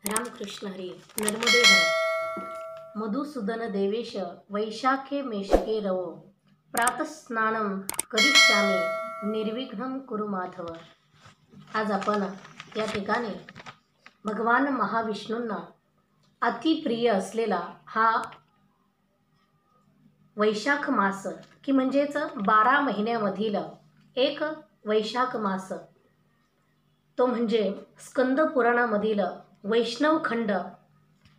रामकृष्ण हरी. नर्मदे हर. मधुसूदन देवेश वैशाखे मेषके रवो प्रातस्नानं करिष्यामि निर्विघ्नं कुरु माधव. आज आपण या ठिकाणी भगवान महाविष्णूंना अतिप्रिय असलेला हा वैशाख मास की म्हणजेच 12 महिन्यामधील एक वैशाख मास, तो म्हणजे स्कंद पुराणामधील वैष्णव खंड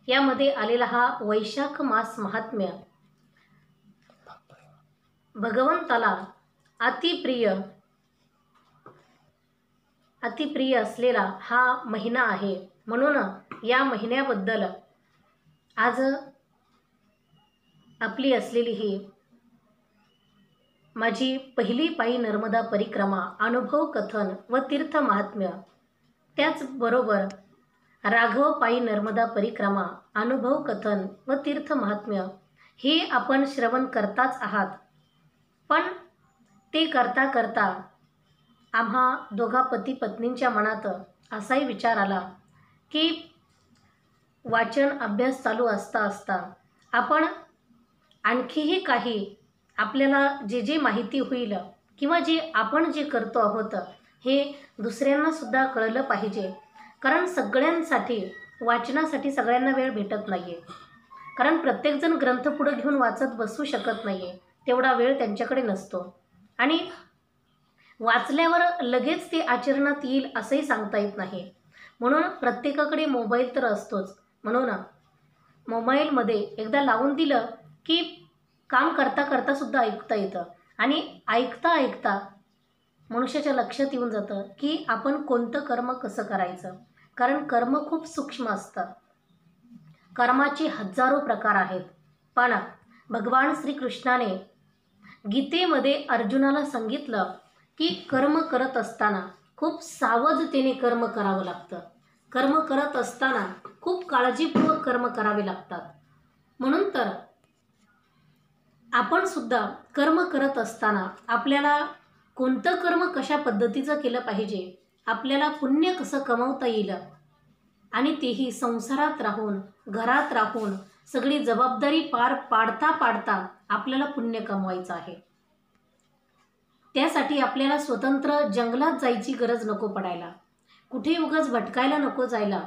यामध्ये आलेला हा वैशाख मास महात्म्य भगवंताला अतिप्रिय असलेला हा महिना आहे. म्हणून या महिन्याबद्दल आज आपली असलेली ही माझी पहिली पायी नर्मदा परिक्रमा अनुभव कथन व तीर्थ महात्म्य, त्याचबरोबर राघव पायी नर्मदा परिक्रमा अनुभव कथन व तीर्थ महात्म्य हे आपण श्रवण करताच आहात. पण ते करता करता आम्हा दोघा पती पत्नींच्या मनात असाही विचार आला की वाचन अभ्यास चालू असता आपण आणखीही काही आपल्याला जे माहिती होईल किंवा आपण जे करतो आहोत हे दुसऱ्यांना सुद्धा कळलं पाहिजे. कारण सगळ्यांसाठी वाचनासाठी सगळ्यांना वेळ भेटत नाही आहे. कारण प्रत्येकजण ग्रंथ पुढे घेऊन वाचत बसू शकत नाही आहे, तेवढा वेळ त्यांच्याकडे नसतो. आणि वाचल्यावर लगेच ते आचरणात येईल असंही सांगता येत नाही. म्हणून प्रत्येकाकडे मोबाईल तर असतोच. म्हणून मोबाईलमध्ये एकदा लावून दिलं की काम करता करता सुद्धा ऐकता येतं. आणि ऐकता ऐकता मनुष्याच्या लक्षात येऊन जातं की आपण कोणतं कर्म कसं करायचं. कारण कर्म खूप सूक्ष्म असतं. कर्माचे हजारो प्रकार आहेत. पण भगवान श्रीकृष्णाने गीतेमध्ये अर्जुनाला सांगितलं की कर्म करत असताना खूप सावधतेने कर्म करावं लागतं. कर्म करत असताना खूप काळजीपूर्वक कर्म करावे लागतात. म्हणून तर आपण सुद्धा कर्म करत असताना आपल्याला कोणतं कर्म कशा पद्धतीचं केलं पाहिजे, आपल्याला पुण्य कसं कमवता येईल, आणि तेही संसारात राहून घरात राहून सगळी जबाबदारी पार पाडता आपल्याला पुण्य कमवायचं आहे. त्यासाठी आपल्याला स्वतंत्र जंगलात जायची गरज नको पडायला, कुठे उगाच भटकायला नको जायला.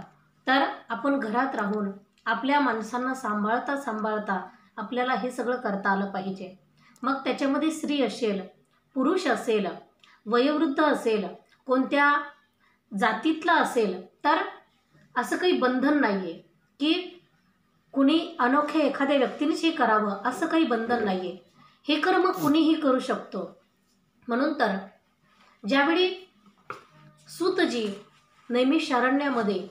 तर आपण घरात राहून आपल्या माणसांना सांभाळता आपल्याला हे सगळं करता आलं पाहिजे. मग त्याच्यामध्ये स्त्री असेल, पुरुष असेल, वयोवृद्ध असेल, कोणत्या जातीतला असेल, तर असं काही बंधन नाही आहे की कुणी अनोख्या एखाद्या व्यक्तीनेच हे करावं असं काही बंधन नाही आहे. हे कर्म कुणीही करू शकतो. म्हणून तर ज्यावेळी सूतजी नैमिषारण्यामध्ये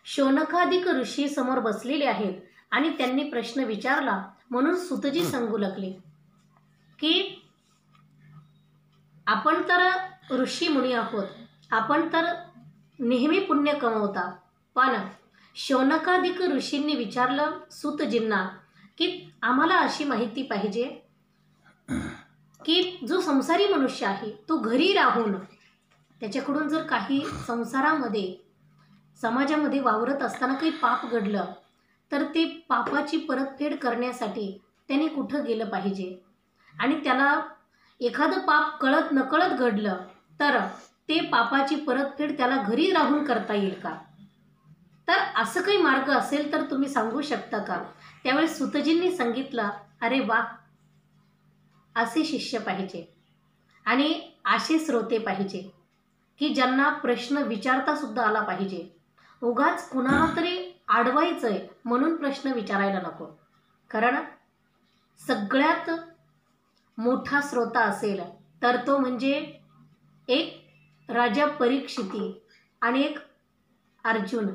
शौनकादिक ऋषी समोर बसलेले आहेत आणि त्यांनी प्रश्न विचारला, म्हणून सूतजी सांगू लागले की आपण तर ऋषी मुनी आहोत, आपण तर नेहमी पुण्य कमवता. पण शौनकादिक ऋषींनी विचारलं सूतजींना की आम्हाला अशी माहिती पाहिजे की जो संसारी मनुष्य आहे तो घरी राहून त्याच्याकडून जर काही संसारामध्ये समाजामध्ये वावरत असताना काही पाप घडलं तर ते पापाची परतफेड करण्यासाठी त्याने कुठं गेलं पाहिजे. आणि त्याला एखादं पाप कळत नकळत घडलं तर ते पापाची परतफेड त्याला घरी राहून करता येईल का? तर असं काही मार्ग असेल तर तुम्ही सांगू शकता का? त्यावेळेस सूतजींनी सांगितलं, अरे वा, असे शिष्य पाहिजे आणि असे श्रोते पाहिजे की ज्यांना प्रश्न विचारता सुद्धा आला पाहिजे. उगाच कुणाला तरी अडवायचंय म्हणून प्रश्न विचारायला नको. कारण सगळ्यात मोठा श्रोता असेल तर तो म्हणजे एक राजा परीक्षिती आणि एक अर्जुन.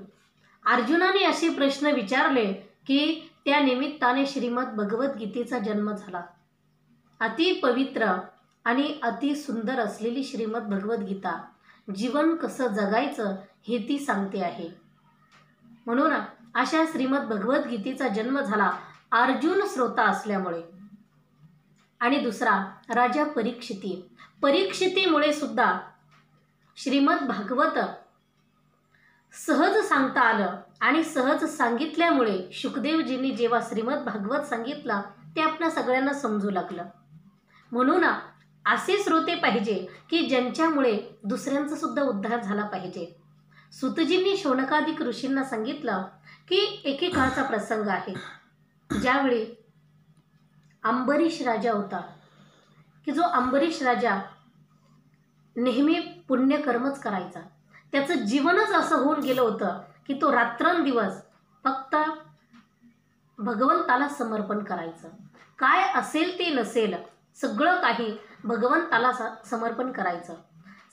अर्जुनाने असे प्रश्न विचारले की त्या निमित्ताने श्रीमद भगवद्गीतेचा जन्म झाला. अति पवित्र आणि अति सुंदर असलेली श्रीमद भगवद्गीता जीवन कसं जगायचं हे ती सांगते आहे. म्हणून अशा श्रीमद भगवद्गीतेचा जन्म झाला अर्जुन श्रोता असल्यामुळे. आणि दुसरा राजा परीक्षितीमुळे सुद्धा श्रीमद भागवत सहज सांगता आलं आणि सहज सांगितल्यामुळे शुकदेवजींनी जेव्हा श्रीमद भागवत सांगितलं ते आपल्या सगळ्यांना समजू लागलं. म्हणून असे श्रोते पाहिजे की ज्यांच्यामुळे दुसऱ्यांचा सुद्धा उद्धार झाला पाहिजे. सूतजींनी शौनकादिक ऋषींना सांगितलं की एकेकाळचा प्रसंग आहे ज्यावेळी अंबरीश राजा होता, की जो अंबरीश राजा नेहमी पुण्यकर्मच करायचा. त्याचं जीवनच असं होऊन गेलं होतं की तो रात्रंदिवस फक्त भगवंताला समर्पण करायचं. काय असेल ते नसेल सगळं काही भगवंताला समर्पण करायचं.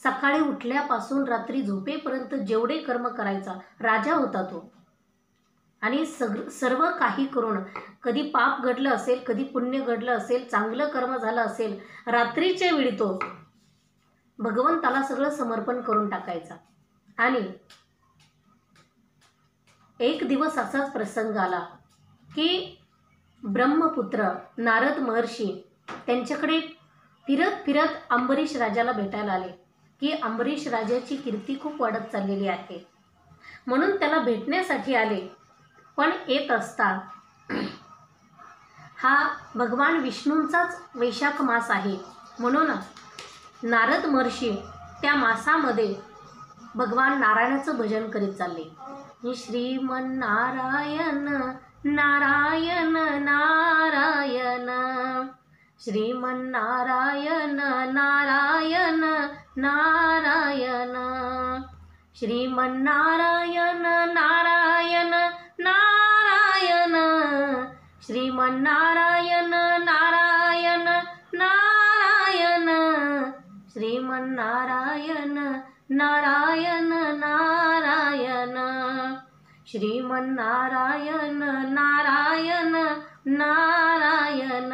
सकाळी उठल्यापासून रात्री झोपेपर्यंत जेवढे कर्म करायचा राजा होता तो. आणि सर्व काही करून कधी पाप घडलं असेल, कधी पुण्य घडलं असेल, चांगलं कर्म झालं असेल, रात्रीच्या वेळी तो भगवंताला सगळं समर्पण करून टाकायचा. आणि एक दिवस असाच प्रसंग आला की ब्रह्मपुत्र नारद महर्षी त्यांच्याकडे फिरत फिरत अंबरीश राजाला भेटायला आले की अंबरीश राजाची कीर्ती खूप वाढत चाललेली आहे, म्हणून त्याला भेटण्यासाठी आले. पण येत असता हा भगवान विष्णूंचाच वैशाख मास आहे, म्हणून नारद महर्षी त्या मासामध्ये भगवान नारायणाचं भजन करीत चालले. श्रीमन्नारायण नारायण नारायण, श्रीमन्नारायण नारायण नारायण, श्रीमन्नारायण नारायण नारायण, श्रीमन्नारायण नारायण नारायण, श्रीमन्नारायण नारायण नारायण, श्रीमन्नारायण नारायण नारायण.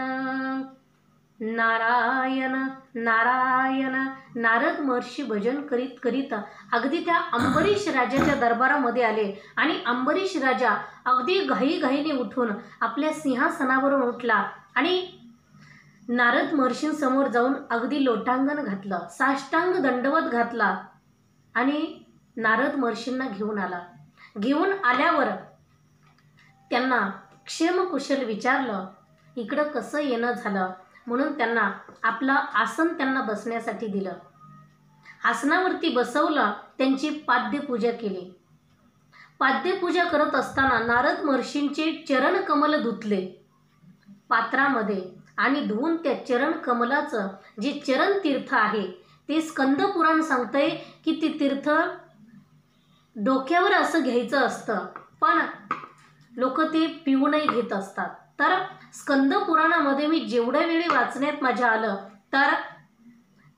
नारायण नारायण नारद महर्षी भजन करीत करीत अगदी त्या अंबरीश राजाच्या दरबारामध्ये आले. आणि अंबरीश राजा अगदी घाईघाईने उठून आपल्या सिंहासनावरून उठला आणि नारद महर्षींसमोर जाऊन अगदी लोटांगण घातलं, साष्टांग दंडवत घातला आणि नारद महर्षींना घेऊन आला. घेऊन आल्यावर त्यांना क्षेमकुशल विचारलं, इकडं कसं येणं झालं, म्हणून त्यांना आपलं आसन त्यांना बसण्यासाठी दिलं. आसनावरती बसवलं, त्यांची पाद्यपूजा केली. पाद्यपूजा करत असताना नारद महर्षींचे चरण कमल धुतले पात्रामध्ये आणि धुवून त्या चरण कमलाचं जे चरण तीर्थ आहे ते स्कंद पुराण सांगतंय की ते तीर्थ डोक्यावर असं घ्यायचं असतं, पण लोक ते पिऊनही घेत असतात. तर स्कंद पुराणामध्ये मी जेवढ्या वेळी वाचण्यात माझ्या आलं तर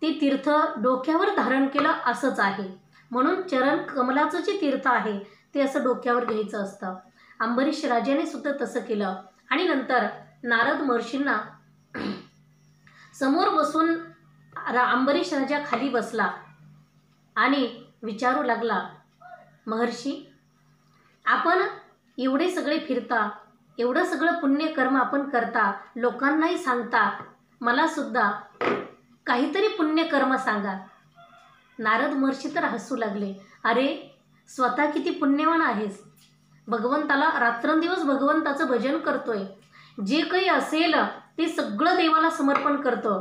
ते तीर्थ डोक्यावर धारण केलं असंच आहे. म्हणून चरण कमलाचं जे तीर्थ आहे ते असं डोक्यावर घ्यायचं असतं. अंबरीश राजाने सुद्धा तसं केलं. आणि नंतर नारद महर्षींना समोर बसून अंबरीश राजा खाली बसला आणि विचारू लागला, महर्षी आपण एवढे सगळे फिरता, एवढं सगळं पुण्यकर्म आपण करता, लोकांनाही सांगता, मला सुद्धा काहीतरी पुण्यकर्म सांगा. नारद महर्षी तर हसू लागले. अरे स्वतः किती पुण्यवान आहेस, भगवंताला रात्रंदिवस भगवंताचं भजन करतोय, जे काही असेल ते सगळं देवाला समर्पण करतो,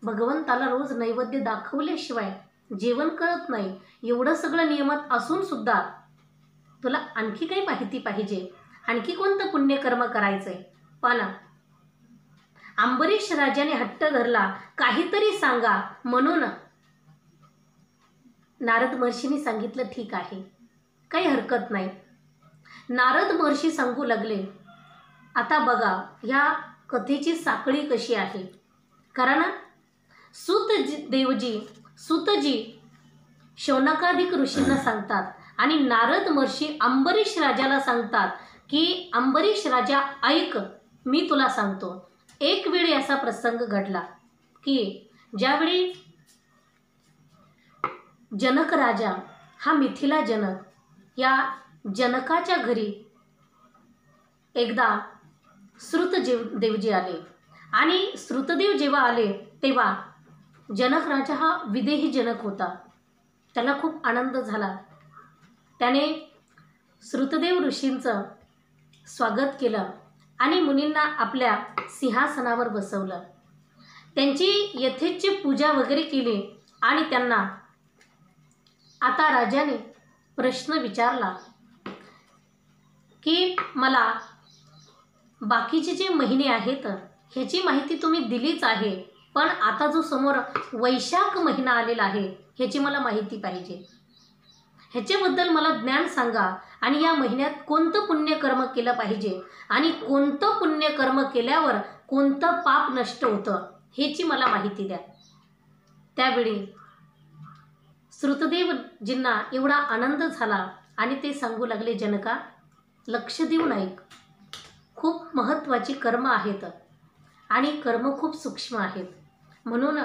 भगवंताला रोज नैवेद्य दाखवल्याशिवाय जेवण करत नाही, एवढं सगळं नियमात असून सुद्धा तुला आणखी काही माहिती पाहिजे, आणखी कोणतं पुण्यकर्म करायचंय. पण अंबरीश राजाने हट्ट धरला, काहीतरी सांगा. म्हणून नारद महर्षींनी सांगितलं, ठीक आहे, काही हरकत नाही. नारद महर्षी सांगू लागले, आता बघा ह्या कथेची साखळी कशी आहे. कारण सूतजी शौनकादिक ऋषींना सांगतात आणि नारद महर्षी अंबरीश राजाला सांगतात की अंबरीश राजा ऐक, मी तुला सांगतो. एक वेळी असा प्रसंग घडला की ज्यावेळी जनक राजा हा मिथिला जनक, या जनकाच्या घरी एकदा श्रुतदेवजी आले. आणि श्रुतदेव जेव्हा आले तेव्हा जनक राजा हा विदेही जनक होता. त्याला खूप आनंद झाला. त्याने श्रुतदेव ऋषींचं स्वागत केलं आणि मुनींना आपल्या सिंहासनावर बसवलं. त्यांची यथेच्छ पूजा वगैरे केली आणि त्यांना आता राजाने प्रश्न विचारला की मला बाकीचे जे महिने आहेत ह्याची माहिती तुम्ही दिलीच आहे, पण आता जो समोर वैशाख महिना आलेला आहे ह्याची मला माहिती पाहिजे. ह्याच्याबद्दल मला ज्ञान सांगा आणि या महिन्यात कोणतं पुण्यकर्म केलं पाहिजे आणि कोणतं पुण्यकर्म केल्यावर कोणतं पाप नष्ट होतं ह्याची मला माहिती द्या. त्यावेळी श्रुतदेवजींना एवढा आनंद झाला आणि ते सांगू लागले, जनका लक्ष देऊन ऐक. खूप महत्त्वाची कर्म आहेत आणि कर्म खूप सूक्ष्म आहेत. म्हणून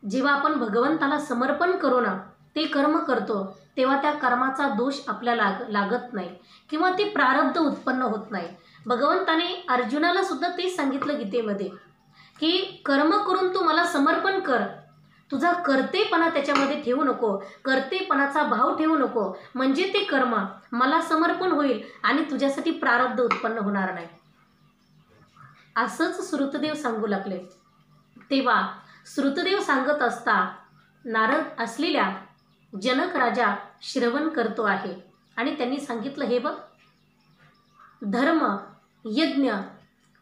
जेव्हा आपण भगवंताला समर्पण करू ना ते कर्म करतो तेव्हा त्या कर्माचा दोष आपल्याला लागत नाही किंवा ते प्रारब्ध उत्पन्न होत नाही. भगवंताने अर्जुनाला सुद्धा तेच सांगितलं गीतेमध्ये की कर्म करून तू मला समर्पण कर. तुझा कर्तेपणा त्याच्यामध्ये ठेवू नको, कर्तेपणाचा भाव ठेवू नको, म्हणजे ते कर्म मला समर्पण होईल आणि तुझ्यासाठी प्रारब्ध उत्पन्न होणार नाही. असंच श्रुतदेव सांगू लागले. तेव्हा श्रुतदेव सांगत असता नारद असलेल्या जनक राजा श्रवण करतो आहे आणि त्यांनी सांगितलं, हे बघ, धर्म, यज्ञ,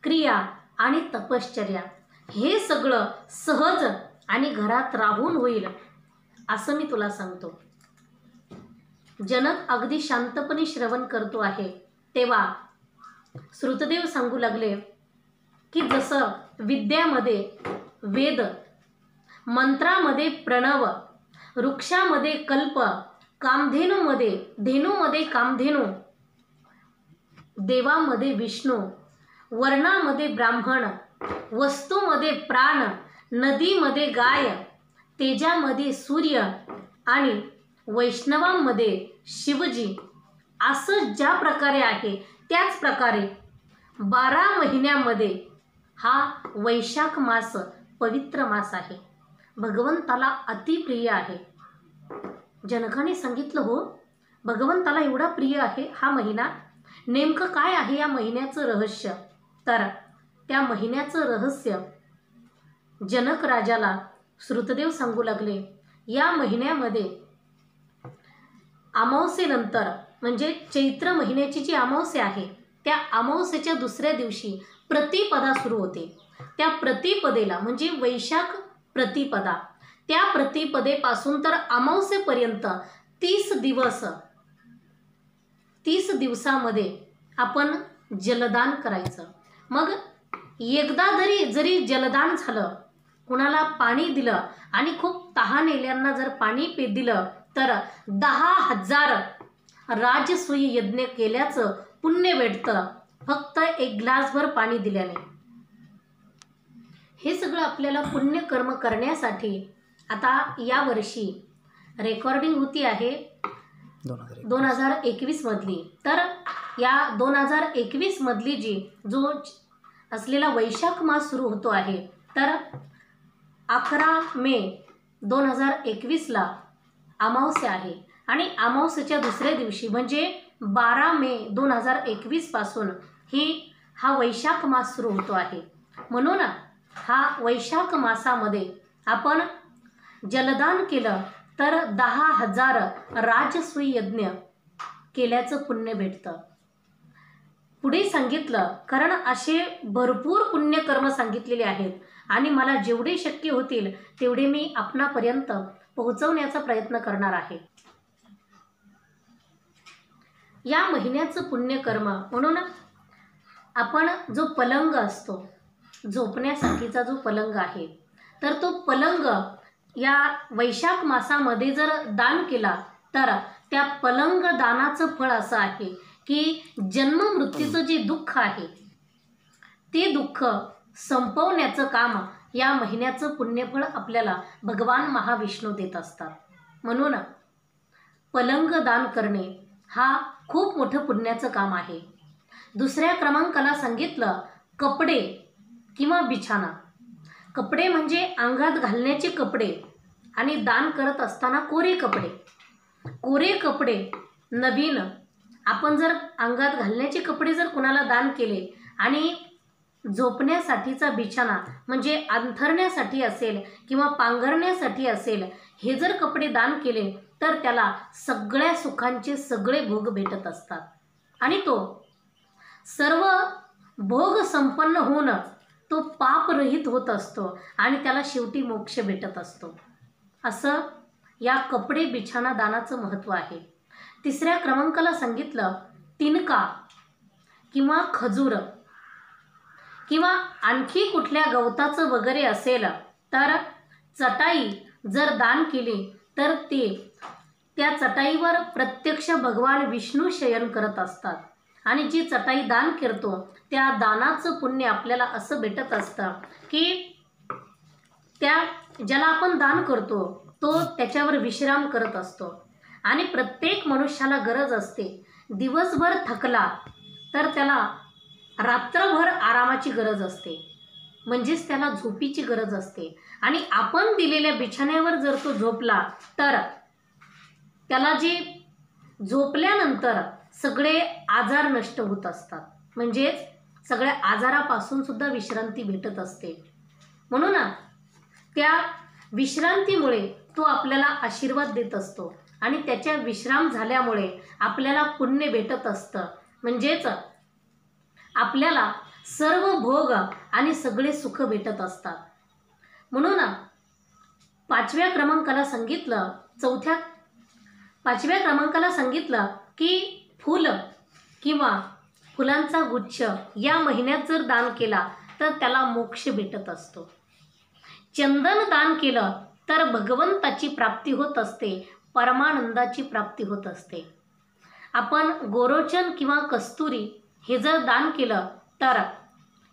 क्रिया आणि तपश्चर्या हे सगळं सहज आणि घरात राहून होईल असं मी तुला सांगतो. जनक अगदी शांतपणे श्रवण करतो आहे. तेव्हा श्रुतदेव सांगू लागले की जसं विद्यामध्ये वेद, मंत्रामध्ये प्रणव, वृक्षामध्ये कल्प, धेनूमध्ये कामधेनू, देवामध्ये विष्णू, वर्णामध्ये ब्राह्मण, वस्तूमध्ये प्राण, नदीमध्ये गाय, तेजामध्ये सूर्य आणि वैष्णवांमध्ये शिवजी, असं ज्या प्रकारे आहे त्याच प्रकारे 12 महिन्यामध्ये हा वैशाख मास पवित्र मास आहे, भगवंताला अतिप्रिय आहे. जनकाने सांगितलं, हो, भगवंताला एवढा प्रिय आहे हा महिना. नेमकं काय आहे या महिन्याचं रहस्य? तर त्या महिन्याचं रहस्य जनक राजाला श्रुतदेव सांगू लागले. या महिन्यामध्ये अमावस्येनंतर म्हणजे चैत्र महिन्याची जी अमावस्या आहे त्या अमावस्येच्या दुसऱ्या दिवशी प्रतिपदा सुरू होते. त्या प्रतिपदेला म्हणजे वैशाख प्रतिपदा, त्या प्रतिपदेपासून तर अमावस्येपर्यंत 30 दिवसामध्ये आपण जलदान करायचं. मग एकदा जरी जलदान झालं, कुणाला पाणी दिलं आणि खूप तहानेल्यांना जर पाणी दिलं तर 10,000 राजसूय यज्ञ केल्याचं पुण्य भेटतं फक्त एक ग्लासभर पाणी दिल्याने. हे सगळं आपल्याला पुण्यकर्म करण्यासाठी आता या वर्षी रेकॉर्डिंग होती आहे 2021 मधली. तर या 2021 मधली जो असलेला वैशाख मास सुरू होतो आहे तर 11 मे 2021ला अमावस्या आहे आणि अमावस्येच्या दुसऱ्या दिवशी म्हणजे 12 मे 2021 पासून हा वैशाख मास सुरू होतो आहे. म्हणून हा वैशाख मासामध्ये आपण जलदान केलं तर 10,000 राजसूय यज्ञ केल्याचं पुण्य भेटतं. पुढे सांगितलं, कारण असे भरपूर पुण्यकर्म सांगितलेले आहेत आणि मला जेवढे शक्य होतील तेवढे मी आपणापर्यंत पोहोचवण्याचा प्रयत्न करणार आहे. या महिन्याचं पुण्यकर्म म्हणून आपण जो पलंग असतो, झोपण्यासाठीचा जो पलंग आहे, तर तो पलंग या वैशाख मासामध्ये जर दान केला तर त्या पलंग दानाचं फळ असं आहे की जन्म मृत्यूचं जे दुःख आहे ते दुःख संपवण्याचं काम या महिन्याचं पुण्यफळ आपल्याला भगवान महाविष्णू देत असतात. म्हणून पलंग दान करणे हा खूप मोठं पुण्याचं काम आहे. दुसऱ्या क्रमांकाला सांगितलं कपडे किंवा बिछाना. कपडे म्हणजे अंगात घालण्याचे कपडे आणि दान करत असताना कोरे कपडे नवीन आपण जर अंगात घालण्याचे कपडे जर कुणाला दान केले आणि झोपण्यासाठीचा बिछाना म्हणजे अंथरण्यासाठी असेल किंवा पांघरण्यासाठी असेल, हे जर कपडे दान केले तर त्याला सगळ्या सुखांचे सगळे भोग भेटत असतात आणि तो सर्व भोग संपन्न होऊन तो पापरहित होत असतो आणि त्याला शेवटी मोक्ष भेटत असतो. असं या कपडे बिछाना दानाचं महत्त्व आहे. तिसऱ्या क्रमांकाला सांगितलं तिनका किंवा खजूर किंवा आणखी कुठल्या गवताचं वगैरे असेल तर चटाई जर दान केली तर ते त्या चटाईवर प्रत्यक्ष भगवान विष्णू शयन करत असतात आणि जी चटाई दान करतो त्या दानाचं पुण्य आपल्याला असं भेटत असतं की त्या ज्याला आपण दान करतो तो त्याच्यावर विश्राम करत असतो. आणि प्रत्येक मनुष्याला गरज असते, दिवसभर थकला तर त्याला रात्रभर आरामाची गरज असते, म्हणजेच त्याला झोपीची गरज असते. आणि आपण दिलेल्या बिछाण्यावर जर तो झोपला तर त्याला जे झोपल्यानंतर सगळे आजार नष्ट होत असतात, म्हणजेच सगळ्या आजारापासून सुद्धा विश्रांती भेटत असते. म्हणून त्या विश्रांतीमुळे तो आपल्याला आशीर्वाद देत असतो आणि त्याच्या विश्राम झाल्यामुळे आपल्याला पुण्य भेटत असतं, म्हणजेच आपल्याला सर्व भोग आणि सगळे सुख भेटत असतात. म्हणून पाचव्या क्रमांकाला सांगितलं की फूल किंवा फुलांचा गुच्छ या महिन्यात जर दान केला तर त्याला मोक्ष भेटत असतो. चंदन दान केलं तर भगवंताची प्राप्ती होत असते, परमानंदाची प्राप्ती होत असते. आपण गोरोचन किंवा कस्तुरी हे जर दान केलं तर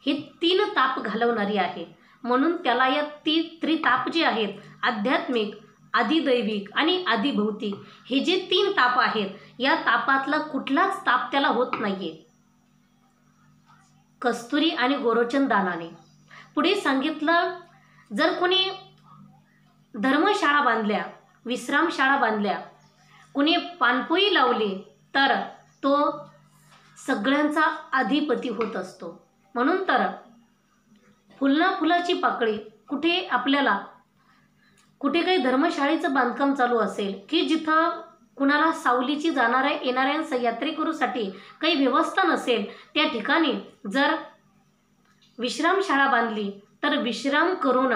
हे 3 ताप घालवणारी आहे, म्हणून त्याला या त्रिताप जे आहेत आध्यात्मिक, आदिदैविक आणि आदिभौतिक हे जे 3 ताप आहेत या तापातला कुठलाच ताप त्याला होत नाहीये कस्तुरी आणि गोरोचन दानाने. पुढे सांगितलं जर कोणी धर्मशाळा बांधल्या, विश्रामशाळा बांधल्या, कोणी पानपोई लावली तर तो सगळ्यांचा अधिपती होत असतो. म्हणून तर फुलाची पाकळी कुठे काही धर्मशाळेचं बांधकाम चालू असेल की जिथं कुणाला सावलीची येणाऱ्या यात्रेकरूसाठी काही व्यवस्था नसेल, त्या ठिकाणी जर विश्रामशाळा बांधली तर विश्राम करून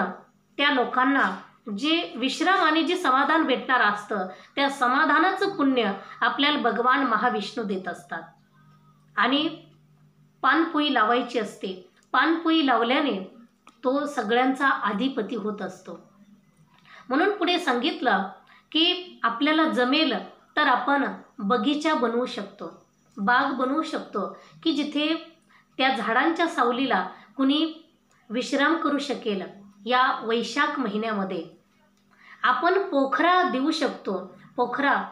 त्या लोकांना जे विश्राम आणि जे समाधान भेटणार असतं त्या समाधानाचं पुण्य आपल्याला भगवान महाविष्णू देत असतात. आणि पानपोई लावायची असते, पानपोई लावल्याने तो सगळ्यांचा अधिपती होत असतो. म्हणून पुढे सांगितलं की आपल्याला जमेल तर आपण बगीचा बनवू शकतो, बाग बनवू शकतो की जिथे त्या झाडांच्या सावलीला कुणी विश्राम करू शकेल. या वैशाख महिन्यामध्ये आपण पोखरा देऊ शकतो, पोखरा,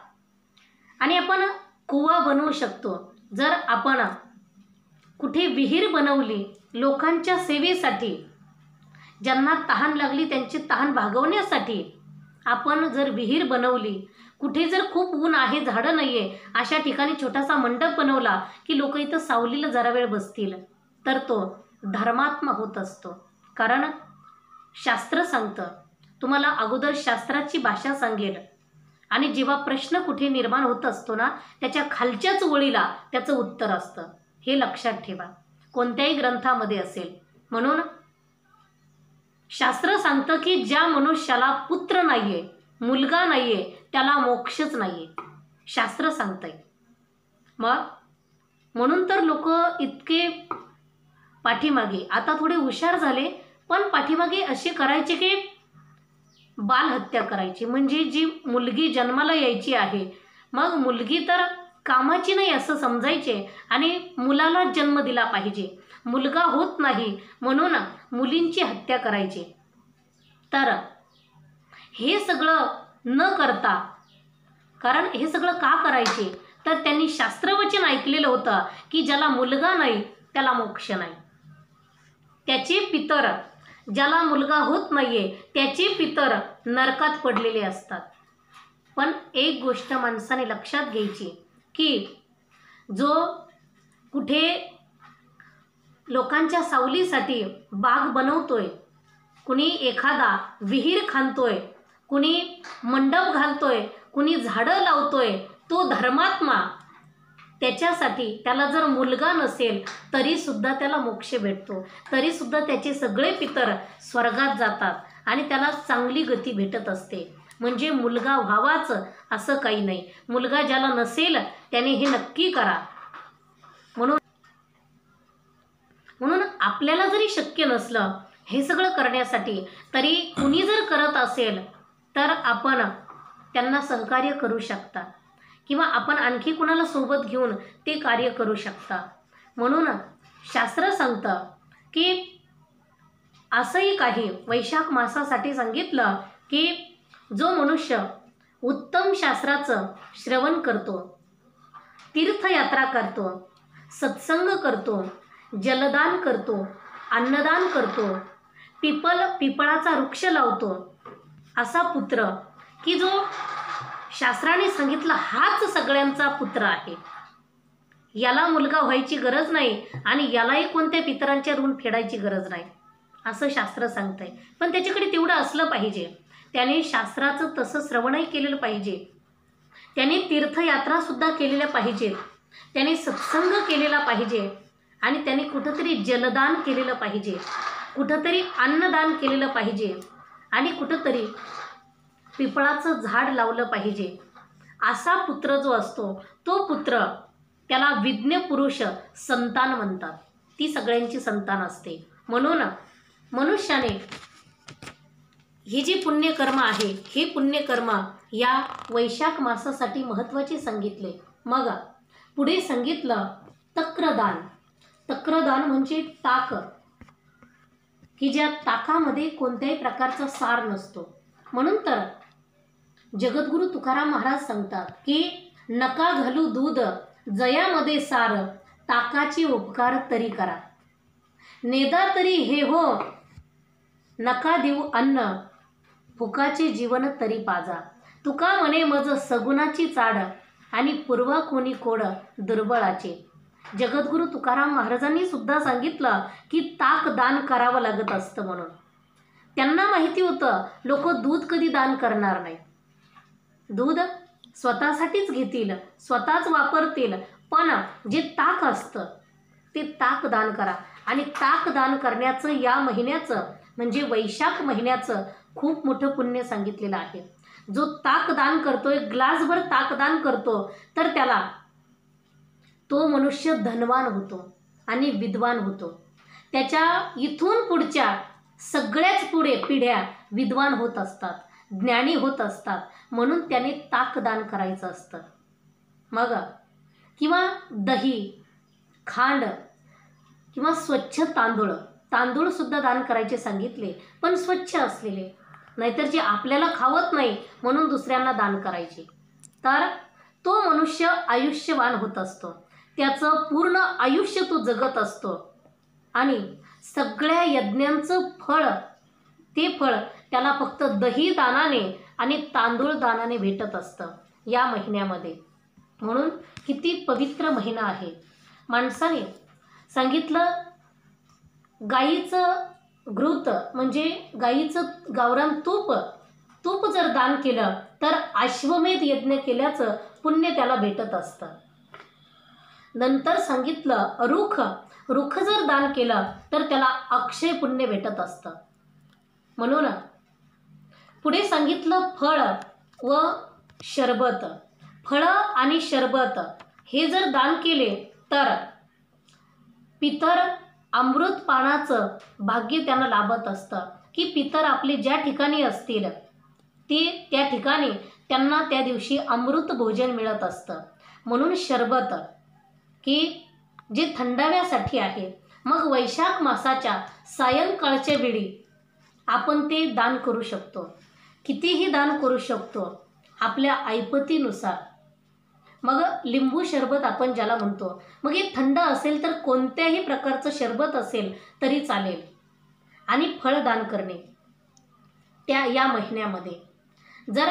आणि आपण कुवा बनवू शकतो. जर आपण कुठे विहीर बनवली लोकांच्या सेवेसाठी, ज्यांना तहान लागली त्यांची तहान भागवण्यासाठी आपण जर विहीर बनवली, कुठे जर खूप ऊन आहे, झाडं नाही आहे, अशा ठिकाणी छोटासा मंडप बनवला की लोक इथं सावलीला जरा वेळ बसतील तर तो धर्मात्मा होत असतो. कारण शास्त्र सांगतं, तुम्हाला अगोदर शास्त्राची भाषा सांगेल आणि जेव्हा प्रश्न कुठे निर्माण होत असतो ना त्याच्या खालच्याच ओळीला त्याचं उत्तर असतं. हे लक्षात ठेवा, कोणत्याही ग्रंथामध्ये असेल. म्हणून शास्त्र सांगतं की ज्या मनुष्याला पुत्र नाहीये, मुलगा नाहीये, त्याला मोक्षच नाहीये, शास्त्र सांगतंय. मग म्हणून तर लोक इतके पाठीमागे, आता थोडे हुशार झाले, पण पाठीमागे असे करायचे की बालहत्या करायची. म्हणजे जी मुलगी जन्माला यायची आहे, मग मुलगी तर कामाची नाही असं समजायचे आणि मुलाला जन्म दिला पाहिजे, मुलगा होत नाही म्हणून मुलींची हत्या करायची. तर हे सगळं न करता, कारण हे सगळं का करायचे तर त्यांनी शास्त्रवचन ऐकलेलं होतं की ज्याला मुलगा नाही त्याला मोक्ष नाही. त्याचे पितर, ज्याला मुलगा होत नाहीये त्याचे पितर नरकात पडलेले असतात. पण एक गोष्ट माणसाने लक्षात घ्यायची की जो कुठे लोकांच्या सावलीसाठी बाग बनवतोय, कुणी एखादा विहीर खांदतोय, कुणी मंडप घालतोय, कुणी झाडं लावतोय, तो धर्मात्मा, त्याच्यासाठी त्याला जर मुलगा नसेल तरी सुद्धा त्याला मोक्ष भेटतो, तरी सुद्धा त्याचे सगळे पितर स्वर्गात जातात आणि त्याला चांगली गती भेटत असते. म्हणजे मुलगा व्हावाच असं काही नाही. मुलगा ज्याला नसेल त्याने हे नक्की करा. म्हणून आपल्याला जरी शक्य नसलं हे सगळं करण्यासाठी, तरी कुणी जर करत असेल तर आपण त्यांना सहकार्य करू शकता किंवा आपण आणखी कुणाला सोबत घेऊन ते कार्य करू शकता. म्हणून शास्त्र सांगतं की असंही काही वैशाख मासासाठी सांगितलं की जो मनुष्य उत्तम शास्त्राचं श्रवण करतो, तीर्थयात्रा करतो, सत्संग करतो, जलदान करतो, अन्नदान करतो, पिपळाचा वृक्ष लावतो, असा पुत्र की जो शास्त्राने सांगितलं हाच सगळ्यांचा पुत्र आहे, याला मुलगा व्हायची गरज नाही आणि यालाही कोणत्या पितरांच्या ऋण फेडायची गरज नाही असं शास्त्र सांगतंय. पण त्याच्याकडे तेवढं असलं पाहिजे, त्याने शास्त्राचं तसं श्रवणही केलेलं पाहिजे, त्याने तीर्थयात्रासुद्धा केलेल्या पाहिजेत, त्याने सत्संग केलेला पाहिजे आणि त्याने कुठंतरी जलदान केलेलं पाहिजे, कुठंतरी अन्नदान केलेलं पाहिजे आणि कुठंतरी पिपळाचं झाड लावलं पाहिजे. असा पुत्र जो असतो तो पुत्र त्याला विज्ञ पुरुष संतान म्हणतात. ती सगळ्यांची संतान असते. म्हणून मनुष्याने ही जी पुण्यकर्म आहे, हे पुण्यकर्म या वैशाख मासासाठी महत्त्वाचे सांगितले. मग पुढे सांगितलं तक्रदान. तक्रदान म्हणजे ताक, की ज्या ताकामध्ये कोणत्याही प्रकारचा सार नसतो. म्हणून तर जगद्गुरु तुकाराम महाराज सांगतात की नका घालू दूध जयामध्ये सार, ताकाची उपकार तरी करा, नेदा तरी हे हो, नका देऊ अन्न, फुकाचे जीवन तरी पाजा. तुका म्हणे मज सगुणाची चाड, आणि पूर्वा कोणी कोड दुर्बळाचे. जगद्गुरु तुकाराम महाराजांनी सुद्धा सांगितलं की ताक दान करावं लागत असतं. म्हणून त्यांना माहिती होतं लोक दूध कधी दान करणार नाही, दूध स्वतःसाठीच घेतील, स्वतःच वापरतील, पण जे ताक असतं ते ताक दान करा. आणि ताक दान करण्याचं या महिन्याचं म्हणजे वैशाख महिन्याचं खूप मोठं पुण्य सांगितलेलं आहे. जो ताक दान करतोय, ग्लासभर ताक दान करतो, तर त्याला तो मनुष्य धनवान होतो आणि विद्वान होतो. त्याच्या इथून पुढच्या सगळ्याच पुढे पिढ्या विद्वान होत असतात, ज्ञानी होत असतात. म्हणून त्याने ताक दान करायचं असतं. मग किंवा दही, खांड किंवा स्वच्छ तांदूळ सुद्धा दान करायचे सांगितले, पण स्वच्छ असलेले, नाहीतर जे आपल्याला खावत नाही म्हणून दुसऱ्यांना दान करायचे. तर तो मनुष्य आयुष्यवान होत असतो, त्याचं पूर्ण आयुष्य तो जगत असतो आणि सगळ्या यज्ञांचं फळ, ते फळ त्याला फक्त दही दानाने आणि तांदूळ दानाने भेटत असतं या महिन्यामध्ये. म्हणून किती पवित्र महिना आहे. माणसाने सांगितलं गाईचं घृत म्हणजे गाईचं गावरान तूप जर दान केलं तर अश्वमेध यज्ञ केल्याचं पुण्य त्याला भेटत असतं. नंतर सांगितलं रुख जर दान केलं तर त्याला अक्षय पुण्य भेटत असतं. म्हणून पुढे सांगितलं फळ व शरबत. फळं आणि शरबत हे जर दान केले तर पितर अमृत पानाचं भाग्य त्यांना लाभत असतं, की पितर आपले ज्या ठिकाणी असतील ते त्या ठिकाणी त्यांना त्या दिवशी अमृत भोजन मिळत असतं. म्हणून शरबत की जे थंडाव्यासाठी आहे. मग वैशाख मासाच्या सायंकाळच्या वेळी आपण ते दान करू शकतो, कितीही दान करू शकतो आपल्या ऐपतीनुसार. मग लिंबू शरबत आपण ज्याला म्हणतो, मग हे थंड असेल तर कोणत्याही प्रकारचं शरबत असेल तरी चालेल. आणि फळदान करणे त्या या महिन्यामध्ये. जर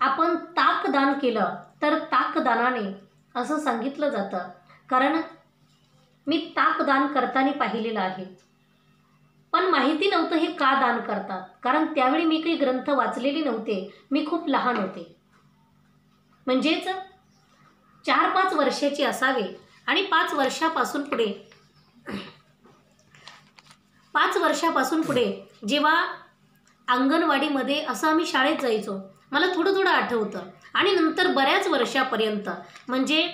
आपण ताक दान केलं तर ताकदानाने असं सांगितलं जातं. कारण मी ताक दान करताना पाहिलेलं आहे. पण माहिती नव्हतं हे का दान करतात. कारण त्यावेळी मी काही ग्रंथ वाचलेले नव्हते. मी खूप लहान होते. म्हणजेच 4-5 वर्षाची असावे. आणि 5 वर्षापासून पुढे जेव्हा अंगणवाडीमध्ये असं आम्ही शाळेत जायचो, मला थोडं थोडं आठवतं. आणि नंतर बऱ्याच वर्षापर्यंत म्हणजे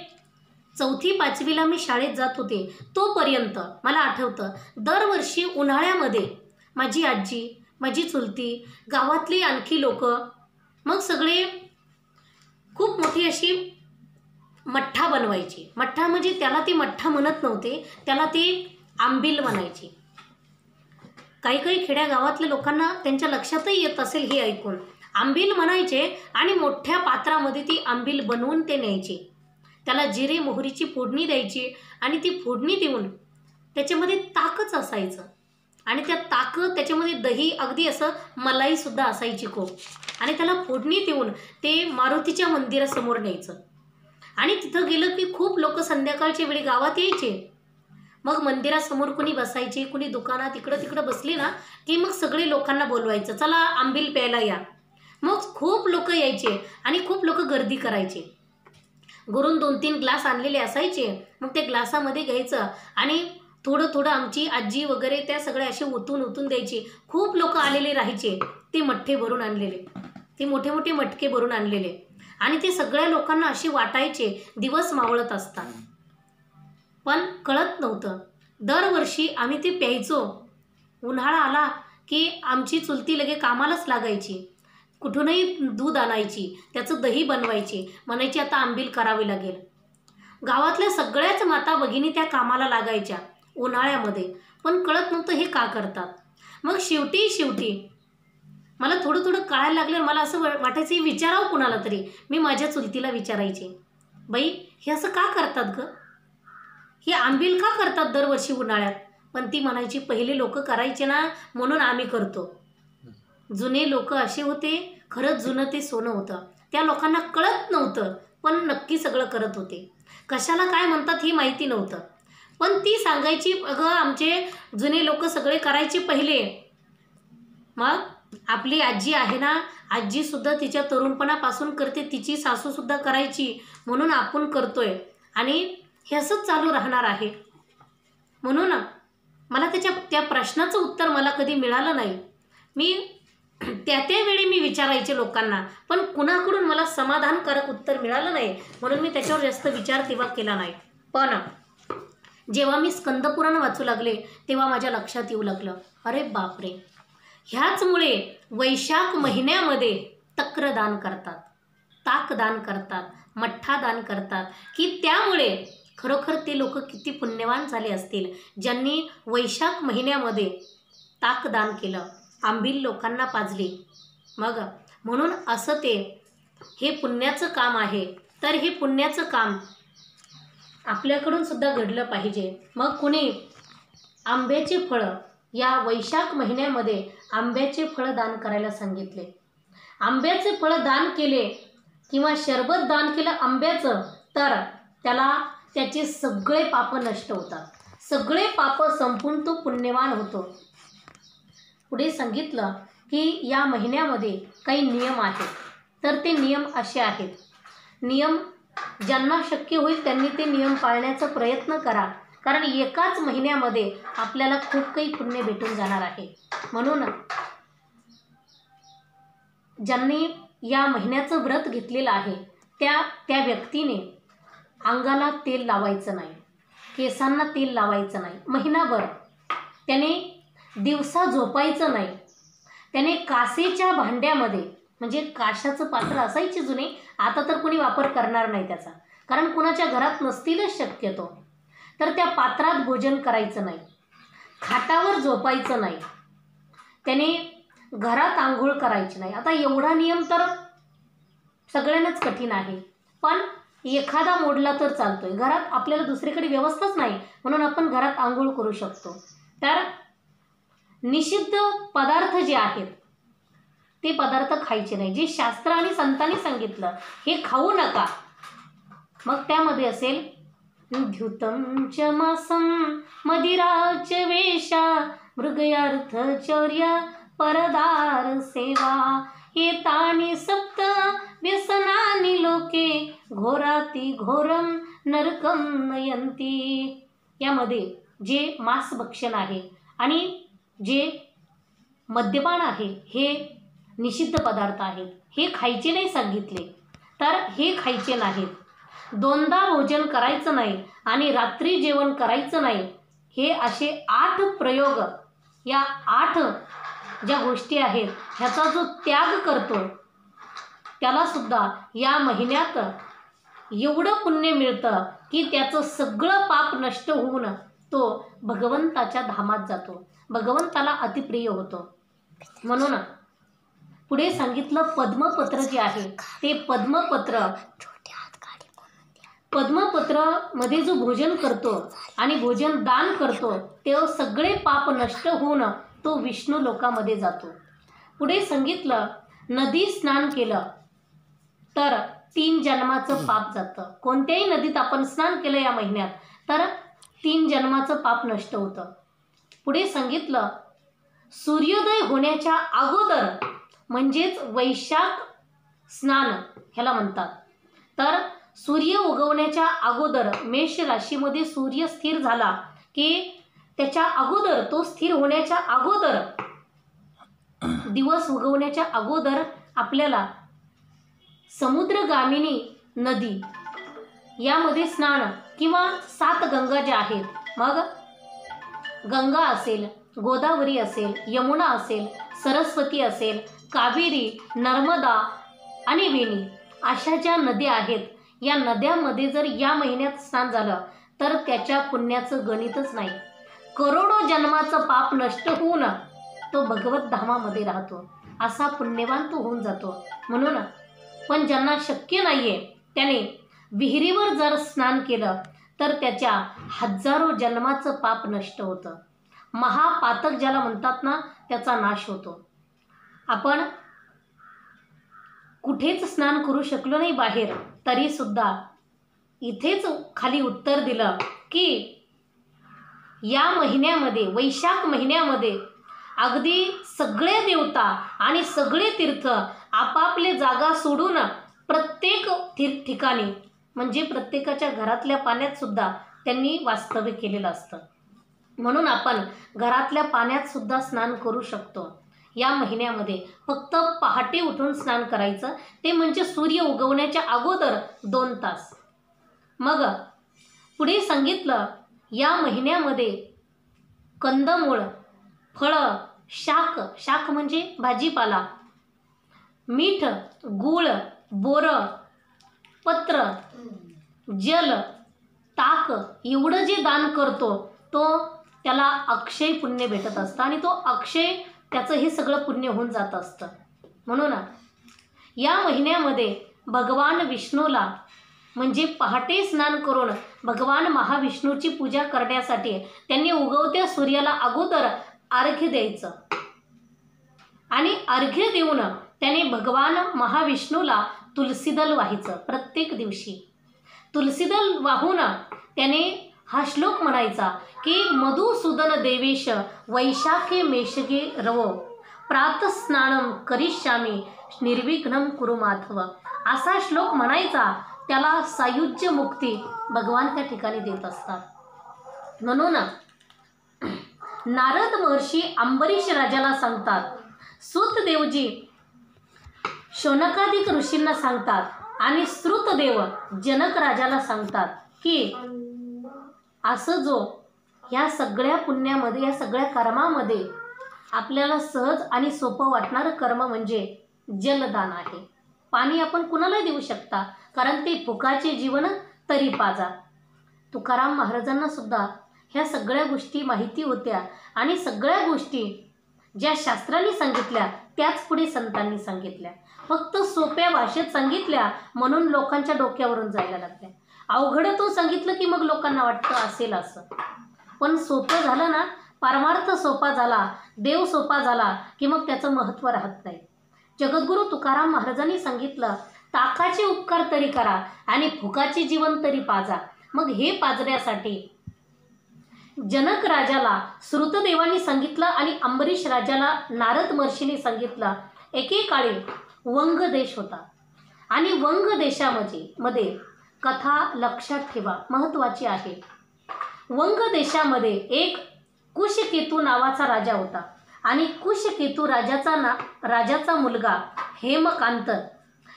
4थी-5वीला मी शाळेत जात होते तोपर्यंत मला आठवतं, दरवर्षी उन्हाळ्यामध्ये माझी आजी, माझी चुलती, गावातली आणखी लोक, मग सगळे खूप मोठी अशी मठ्ठा बनवायची. मठ्ठा म्हणजे त्याला ती मठ्ठा म्हणत नव्हते, त्याला ती आंबील म्हणायची. काही काही खेड्या गावातल्या लोकांना त्यांच्या लक्षातही येत असेल हे ऐकून. आंबील म्हणायचे आणि मोठ्या पात्रामध्ये ती आंबील बनवून ते न्यायचे. त्याला जिरे मोहरीची फोडणी द्यायची आणि ती फोडणी देऊन त्याच्यामध्ये ताकच असायचं. आणि त्या त्याच्यामध्ये दही, अगदी असं मलाईसुद्धा असायची खूप. आणि त्याला फोडणी देऊन ते मारुतीच्या मंदिरासमोर न्यायचं. आणि तिथं गेलं की खूप लोक संध्याकाळच्या वेळी गावात यायचे. मग मंदिरासमोर कुणी बसायचे, कुणी दुकानात इकडं तिकडं बसली ना की मग सगळे लोकांना बोलवायचं, चला आंबील प्यायला या. मग खूप लोक यायचे आणि खूप लोक गर्दी करायचे. घरून 2-3 ग्लास आणलेले असायचे. मग ते ग्लासामध्ये घ्यायचं आणि थोडं थोडं आमची आजी वगैरे त्या सगळ्या असे ओतून द्यायची. खूप लोक आलेले राहायचे. ते मठ्ठे भरून आणलेले, ते मोठे मोठे मटके भरून आणलेले, आणि ते सगळ्या लोकांना असे वाटायचे. दिवस मावळत असतात पण कळत नव्हतं. दरवर्षी आम्ही ते प्यायचो. उन्हाळा आला की आमची चुलती लगे कामालाच लागायची. कुठूनही दूध आणायची, त्याचं दही बनवायची, म्हणायची आता आंबील करावी लागेल. गावातल्या सगळ्याच माता भगिनी त्या कामाला लागायच्या उन्हाळ्यामध्ये. पण कळत नव्हतं हे का करतात. मग शेवटी मला थोडं थोडं कळायला लागलं. मला असं वाटायचं हे विचारावं कुणाला तरी. मी माझ्या चुलतीला विचारायचे, बाई हे असं का करतात ग, हे आंबील का करतात दरवर्षी उन्हाळ्यात. पण ती म्हणायची पहिले लोक करायचे ना म्हणून आम्ही करतो. जुने लोक असे होते, खरंच जुनं ते सोनं होतं. त्या लोकांना कळत नव्हतं पण नक्की सगळं करत होते. कशाला काय म्हणतात हे माहिती नव्हतं. पण ती सांगायची, अगं आमचे जुने लोक सगळे करायचे पहिले. मग आपली आजी आहे ना, आजीसुद्धा तिच्या तरुणपणापासून करते, तिची सासूसुद्धा करायची म्हणून आपण करतोय. आणि हे असंच चालू राहणार आहे. म्हणून मला त्या प्रश्नाचं उत्तर मला कधी मिळालं नाही. मी त्यावेळी मी विचारायचे लोकांना, पण कुणाकडून मला समाधानकारक उत्तर मिळालं नाही. म्हणून मी त्याच्यावर जास्त विचार तेव्हा केला नाही. पण जेव्हा मी स्कंदपुराण वाचू लागले तेव्हा माझ्या लक्षात येऊ लागलं, अरे बापरे, ह्याचमुळे वैशाख महिन्यामध्ये तक्र दान करतात, ताक दान करतात, मठ्ठा दान करतात, की त्यामुळे खरोखर ते लोक किती पुण्यवान झाले असतील ज्यांनी वैशाख महिन्यामध्ये ताक दान केलं, आंबील लोकांना पाजली. मग म्हणून असं हे पुण्याचं काम आहे. तर हे पुण्याचं काम आपल्याकडून सुद्धा घडलं पाहिजे. मग कुणी आंब्याचे फळं, या वैशाख महिन्यामध्ये आंब्याचे फळं दान करायला सांगितले. आंब्याचे फळं दान केले किंवा शरबत दान केलं आंब्याचं, तर त्याचे सगळे पाप नष्ट होतात, सगळे पाप संपून तो पुण्यवान होतो. पुढे सांगितलं की या महिन्यामध्ये काही नियम आहेत. तर ते नियम असे आहेत. नियम ज्यांना शक्य होईल त्यांनी ते नियम पाळण्याचा प्रयत्न करा. कारण एकाच महिन्यामध्ये आपल्याला खूप काही पुण्य भेटून जाणार आहे. म्हणून ज्यांनी या महिन्याचं व्रत घेतलेलं आहे त्या व्यक्तीने अंगाला तेल लावायचं नाही, केसांना तेल लावायचं नाही. महिनाभर त्याने दिवसा झोपायचं नाही. त्याने कासेच्या भांड्यामध्ये, म्हणजे काशाचं पात्र असायचे जुने, आता तर कोणी वापर करणार नाही त्याचा, कारण कुणाच्या घरात नसतीलच शक्यतो. तर त्या पात्रात भोजन करायचं नाही, खाटावर झोपायचं नाही, त्याने घरात आंघोळ करायची नाही. आता एवढा नियम तर सगळ्यांनाच कठीण आहे, पण एखादा मोडला तर चालतोय. घरात आपल्याला दुसरीकडे व्यवस्थाच नाही म्हणून आपण घरात आंघोळ करू शकतो. तर निषिद्ध पदार्थ जे आहेत ते पदार्थ खायचे नाही. जे शास्त्र आणि संतांनी सांगितलं हे खाऊ नका, मग त्यामध्ये असेल द्युतं च मासं मदिराच वेशा मृगयार्थ चौर्य परदार सेवा एतानि सप्त व्यसनानि लोके घोराति घोरम नरकं नयन्ति। यामध्ये जे मांसभक्षण आहे आणि जे मद्यपान आहे हे निषिद्ध पदार्थ आहेत, हे खायचे नाही सांगितले, तर हे खायचे नाहीत। दोनदा भोजन करायचं नाही आणि रात्री जेवण करायचं नाही, हे असे 8 प्रयोग, या 8 ज्या गोष्टी आहेत ह्याचा जो त्याग करतो त्याला सुद्धा या महिन्यात एवढं पुण्य मिळतं की त्याचं सगळं पाप नष्ट होऊन तो भगवंताच्या धामात जातो, भगवंताला अतिप्रिय होतो। म्हणून पुढे सांगितलं पद्मपत्र जे आहे ते पद्मपत्र मध्ये जो भोजन करतो आणि भोजन दान करतो ते सगळे पाप नष्ट होऊन तो विष्णू लोकामध्ये जातो। पुढे सांगितलं नदी स्नान केलं तर 3 जन्माचं पाप जातं। कोणत्याही नदीत आपण स्नान केलं या महिन्यात तर 3 जन्माचं पाप नष्ट होतं। पुढे सांगितलं सूर्योदय होण्याच्या अगोदर म्हणजेच वैशाख स्नान ह्याला म्हणतात, तर सूर्य उगवण्याच्या अगोदर मेष राशीमध्ये सूर्य स्थिर झाला की त्याच्या अगोदर, तो स्थिर होण्याच्या अगोदर, दिवस उगवण्याच्या अगोदर आपल्याला समुद्रगामिनी नदी यामध्ये स्नान किंवा 7 गंगा ज्या आहेत, मग गंगा असेल, गोदावरी असेल, यमुना असेल, सरस्वती असेल, कावेरी, नर्मदा आणि वेणी अशा ज्या नद्या आहेत या नद्यामध्ये जर या महिन्यात स्नान झालं तर त्याच्या पुण्याचं गणितच नाही। करोडो जन्माचं पाप नष्ट होऊन तो भगवत धामामध्ये राहतो, असा पुण्यवान तो होऊन जातो। म्हणून पण ज्यांना शक्य नाहीये त्याने विहिरीवर जर स्नान केलं तर त्याच्या हजारो जन्माचं पाप नष्ट होतं, महापातक ज्याला म्हणतात ना त्याचा नाश होतो। आपण कुठेच स्नान करू शकलो नाही बाहेर तरी सुद्धा इथेच खाली उत्तर दिलं की या महिन्यामध्ये, वैशाख महिन्यामध्ये अगदी सगळे देवता आणि सगळे तीर्थ आपापले जागा सोडून प्रत्येक ठिकाणी म्हणजे प्रत्येकाच्या घरातल्या पाण्यात सुद्धा त्यांनी वास्तव्य केलेलं असतं। म्हणून आपण घरातल्या पाण्यात सुद्धा स्नान करू शकतो या महिन्यामध्ये। फक्त पहाटे उठून स्नान करायचं, ते म्हणजे सूर्य उगवण्याच्या अगोदर 2 तास। मग पुढे सांगितलं या महिन्यामध्ये कंदमूळ, फळं, शाक म्हणजे भाजीपाला, मीठ, गूळ, बोरं, पत्र, जल, ताक एवढं जे दान करतो तो त्याला अक्षय पुण्य भेटत असतं आणि तो अक्षय त्याचं हे सगळं पुण्य होऊन जात असतं। म्हणून या महिन्यामध्ये भगवान विष्णूला म्हणजे पहाटे स्नान करून भगवान महाविष्णूची पूजा करण्यासाठी त्यांनी उगवत्या सूर्याला अगोदर अर्घ्य द्यायचं आणि अर्घ्य देऊन त्याने भगवान महाविष्णूला तुलसीदल वाहायचं। प्रत्येक दिवशी तुलसीदल वाहून त्याने हा श्लोक म्हणायचा की मधुसूदन देवेश वैशाखे मेषगे रवो प्रातस्नानं करिष्यामि निर्विघ्नं कुरु माधव, असा श्लोक म्हणायचा। त्याला सायुज्य मुक्ती भगवान त्या ठिकाणी देत असतात। म्हणून नारद महर्षी अंबरीश राजाला सांगतात, सूतदेवजी शौनकादिक ऋषींना सांगतात आणि श्रुतदेव जनक राजाला सांगतात की असं जो या सगळ्या पुण्यामध्ये, या सगळ्या कर्मामध्ये आपल्याला सहज आणि सोपं वाटणारं कर्म म्हणजे जलदान आहे। पाणी आपण कुणाला देऊ शकता, कारण ते फुकाचे जीवन तरी पाजा। तुकाराम महाराजांना सुद्धा ह्या सगळ्या गोष्टी माहिती होत्या आणि सगळ्या गोष्टी ज्या शास्त्रांनी सांगितल्या त्याच पुढे संतांनी सांगितल्या, फक्त सोप्या भाषेत सांगितल्या म्हणून लोकांच्या डोक्यावरून जायला लागल्या। अवघड तो सांगितलं की मग लोकांना वाटतं असेल असं, पण सोपं झालं ना, परमार्थ सोपा झाला, देव सोपा झाला की मग त्याचं महत्त्व राहत नाही। जगद्गुरू तुकाराम महाराजांनी सांगितलं ताकाचे उपकार तरी करा आणि फुकाचे जीवन तरी पाजा. मग हे पाजण्यासाठी जनक राजाला श्रुतदेवानी सांगितलं आणि अंबरीश राजाला नारद महर्षींनी सांगितलं. एकेकाळी वंग देश होता आणि वंग देशामध्ये कथा लक्षात ठेवा, महत्त्वाची आहे. वंग देशामध्ये एक कुशकेतू नावाचा राजा होता आणि कुशकेतू राजाचा मुलगा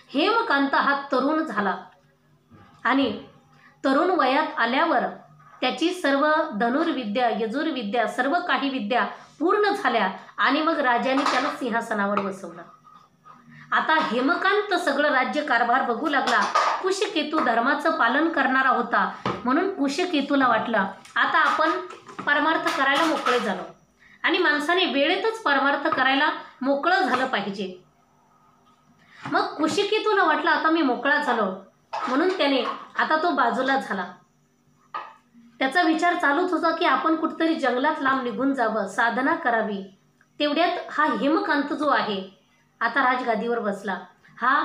हेमकांत हा तरुण झाला आणि तरुण वयात आल्यावर त्याची सर्व धनुर्विद्या यजुर्विद्या सर्व काही विद्या पूर्ण झाल्या आणि मग राजाने त्याला सिंहासनावर बसवलं. आता हेमकांत सगळं राज्य कारभार बघू लागला. कुशकेतू धर्माचं पालन करणारा होता म्हणून कुशकेतूला वाटलं आता आपण परमार्थ करायला मोकळे झालो आणि माणसाने वेळेतच परमार्थ करायला मोकळं झालं पाहिजे. मग कुशकेतूला वाटलं आता मी मोकळा झालो म्हणून त्याने आता तो बाजूला झाला. त्याचा विचार चालूच होता की आपण कुठेतरी जंगलात लांब निघून जावं, साधना करावी. तेवढ्यात हा हेमकांत जो आहे आता राजगादीवर बसला. हा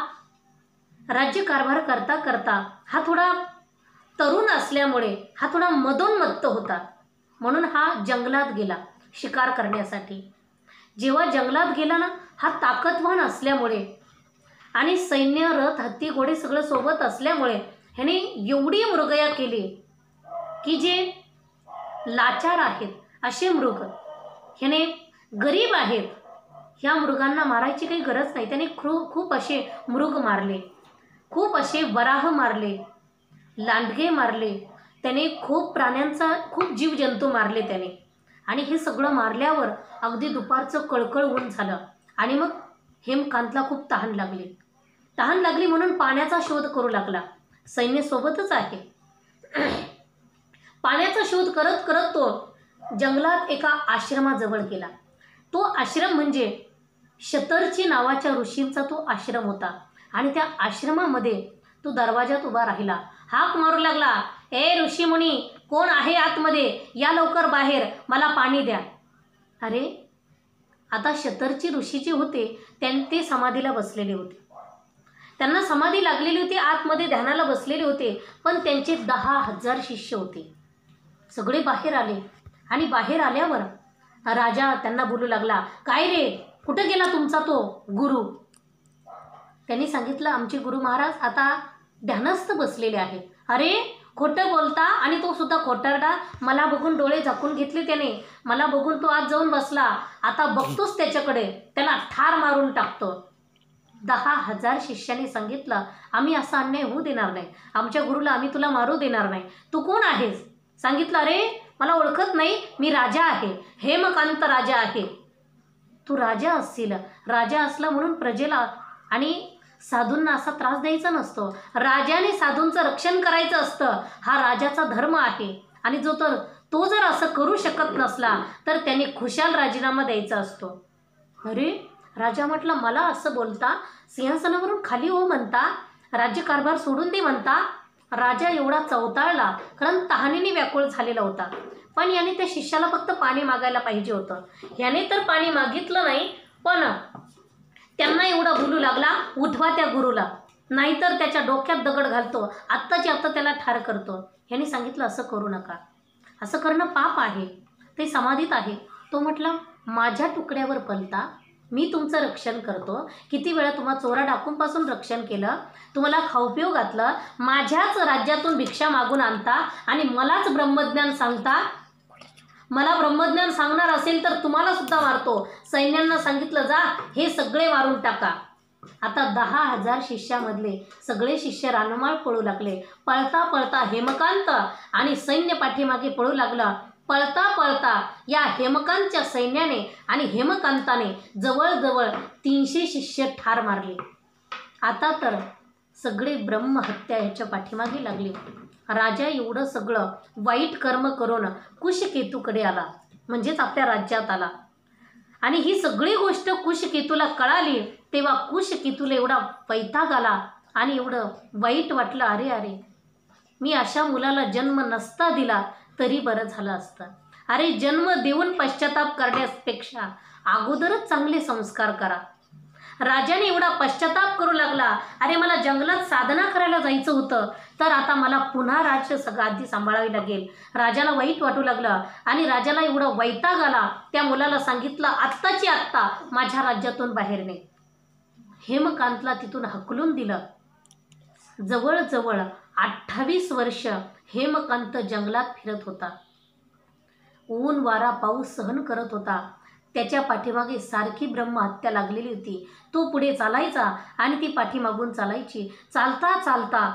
राज्यकारभार करता करता हा थोडा तरुण असल्यामुळे हा थोडा मदोन्मत्त होता म्हणून हा जंगलात गेला शिकार करण्यासाठी. जेव्हा जंगलात गेला ना, हा ताकदवान असल्यामुळे आणि सैन्य रथ हत्ती घोडे सगळं सोबत असल्यामुळे ह्याने एवढी मृगया केली की जे लाचार आहेत असे मृग, ह्याने गरीब आहेत ह्या मृगांना मारायची काही गरज नाही. त्याने खूप असे मृग मारले, खूप असे वराह मारले, लांडगे मारले, त्याने खूप प्राण्यांचा खूप जीवजंतू मारले त्याने. आणि हे सगळं मारल्यावर अगदी दुपारचं कळकळ ऊन झालं आणि मग हेमकांतला खूप तहान लागली म्हणून पाण्याचा शोध करू लागला. सैन्य सोबतच आहे. पाण्याचा शोध करत करत तो जंगलात एका आश्रमाजवळ गेला. तो आश्रम म्हणजे शतर्ची नावाच्या ऋषींचा तो आश्रम होता आणि त्या आश्रमामध्ये तो दरवाजात उभा राहिला. हाक मारू लागला, ए ऋषी मुनी, कोण आहे आतमध्ये? या लवकर बाहेर, मला पाणी द्या. अरे आता शतर्ची ऋषी जे होते ते समाधीला बसलेले होते, त्यांना समाधी लागलेली होती, आतमध्ये ध्यानाला बसलेले होते. पण त्यांचे 10,000 शिष्य होते. सगळे बाहेर आले आणि बाहेर आल्यावर राजा त्यांना बोलू लागला, काय रे, कुठे गेला तुमचा तो गुरु? त्यांनी सांगितलं, आमचे गुरु महाराज आता ध्यानस्थ बसलेले आहेत. अरे खोटं बोलता, आणि तो सुद्धा खोटारडा. मला बघून डोळे झाकून घेतले त्याने, मला बघून तो आज जाऊन बसला. आता बघतोच त्याच्याकडे, त्याला ठार मारून टाकतो. 10,000 शिष्यांनी सांगितलं, आम्ही असा अन्याय होऊ देणार नाही, आमच्या गुरुला आम्ही तुला मारू देणार नाही. तू कोण आहेस? सांगितलं, अरे मला ओळखत नाही, मी राजा आहे, हेमकांत राजा आहे. तू राजा असशील, राजा असला म्हणून प्रजेला आणि साधूंना असा त्रास द्यायचा नसतो. राजाने साधूंचं रक्षण करायचं असतं, हा राजाचा धर्म आहे. आणि तो जर असं करू शकत नसला तर त्याने खुशाल राजीनामा द्यायचा असतो. अरे राजा म्हटलं, मला असं बोलता, सिंहासनावरून खाली हो म्हणता, राज्यकारभार सोडून दे म्हणता. राजा एवढा चवताळला, कारण तहानेने व्याकुळ झालेला होता. पण याने त्या शिष्याला फक्त पाणी मागायला पाहिजे होतं. याने तर पाणी मागितलं नाही, पण त्यांना एवढा बोलू लागला, उठवा त्या गुरुला, नाहीतर त्याच्या डोक्यात दगड घालतो, आत्ताची आत्ता त्याला ठार करतो. ह्याने सांगितलं, असं करू नका, असं करणं पाप आहे, ते समाधीत आहे. तो म्हटला, माझ्या तुकड्यावर पलता, मी तुमचं रक्षण करतो. किती वेळा तुम्हाला चोरा डाकूंपासून रक्षण केलं, तुम्हाला खाऊपिऊ घातलं, माझ्याच राज्यातून भिक्षा मागून आणता आणि मलाच ब्रह्मज्ञान सांगता. मला ब्रह्मज्ञान सांगणार असेल तर तुम्हाला सुद्धा मारतो. सैन्यांना सांगितलं, जा हे सगळे मारून टाका. आता 10,000 शिष्यामधले सगळे शिष्य रानमाळ पळू लागले. पळता पळता हेमकांत आणि सैन्य पाठीमागे पळू लागला. पळता पळता या हेमकांतच्या सैन्याने आणि हेमकांताने जवळजवळ 300 शिष्य ठार मारले. आता तर सगळे ब्रह्महत्या ह्याच्या पाठीमागे लागले. राजा एवढं सगळं वाईट कर्म करून कुशकेतूकडे आला, म्हणजेच आपल्या राज्यात आला. आणि ही सगळी गोष्ट कुशकेतूला कळाली तेव्हा कुशकेतूला एवढा वैताग आला आणि एवढं वाईट वाटलं, अरे अरे मी अशा मुलाला जन्म नसता दिला तरी बरं झालं असतं. अरे जन्म देऊन पश्चाताप करण्यापेक्षा अगोदरच चांगले संस्कार करा. राजाने एवढा पश्चाताप करू लागला, अरे मला जंगलात साधना करायला जायचं होतं, तर आता मला पुन्हा राज्य सगळं आधी सांभाळावी लागेल. राजाला वाईट वाटू लागलं आणि राजाला एवढा वैताग आला. त्या मुलाला सांगितलं, आत्ताची आत्ता माझ्या राज्यातून बाहेर ने. हेमकांतला तिथून हकलून दिलं. जवळजवळ 28 वर्ष हेमकांत जंगलात फिरत होता. ऊन वारा पाऊस सहन करत होता. त्याच्या पाठीमागे सारखी ब्रह्महत्या लागलेली होती. तो पुढे चालायचा आणि ती पाठीमागून चालायची. चालता चालता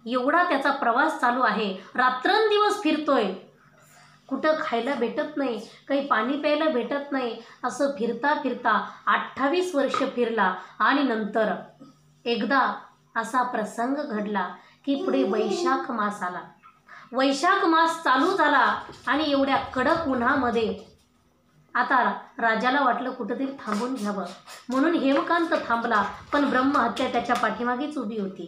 एवढा त्याचा प्रवास चालू आहे. रात्रंदिवस फिरतोय. कुठं खायला भेटत नाही, काही पाणी प्यायला भेटत नाही. असं फिरता फिरता 28 वर्ष फिरला आणि नंतर एकदा असा प्रसंग घडला की पुढे वैशाख मास आला. वैशाख मास चालू झाला आणि एवढ्या कडक उन्हामध्ये आता राजाला वाटलं कुठंतरी थांबून घ्यावं, म्हणून हेमकांत थांबला. पण ब्रह्महत्या त्याच्या पाठीमागेच उभी होती.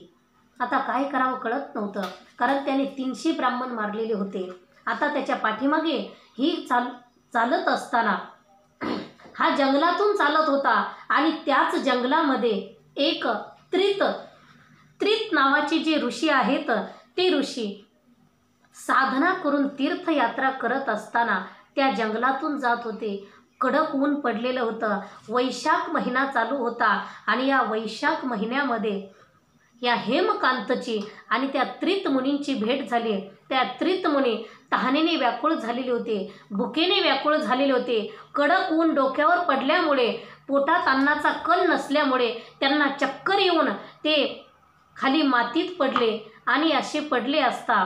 आता काय करावं कळत नव्हतं, कारण त्याने 300 ब्राह्मण मारलेले होते. आता त्याच्या पाठीमागे ही चालत असताना हा जंगलातून चालत होता आणि त्याच जंगलामध्ये एक त्रित नावाचे जे ऋषी आहेत, ते ऋषी साधना करून तीर्थयात्रा करत असताना त्या जंगलातून जात होते. कडक ऊन पडलेलं होतं. वैशाख महिना चालू होता आणि या वैशाख महिन्यामध्ये या हेमकांतची आणि त्या त्रित मुनींची भेट झाली. त्या त्रित मुनी तहानेने व्याकुळ झालेले होते, भुकेने व्याकुळ झालेले होते. कडक ऊन डोक्यावर पडल्यामुळे, पोटात अन्नाचा कल नसल्यामुळे त्यांना चक्कर येऊन ते खाली मातीत पडले आणि असे पडले असता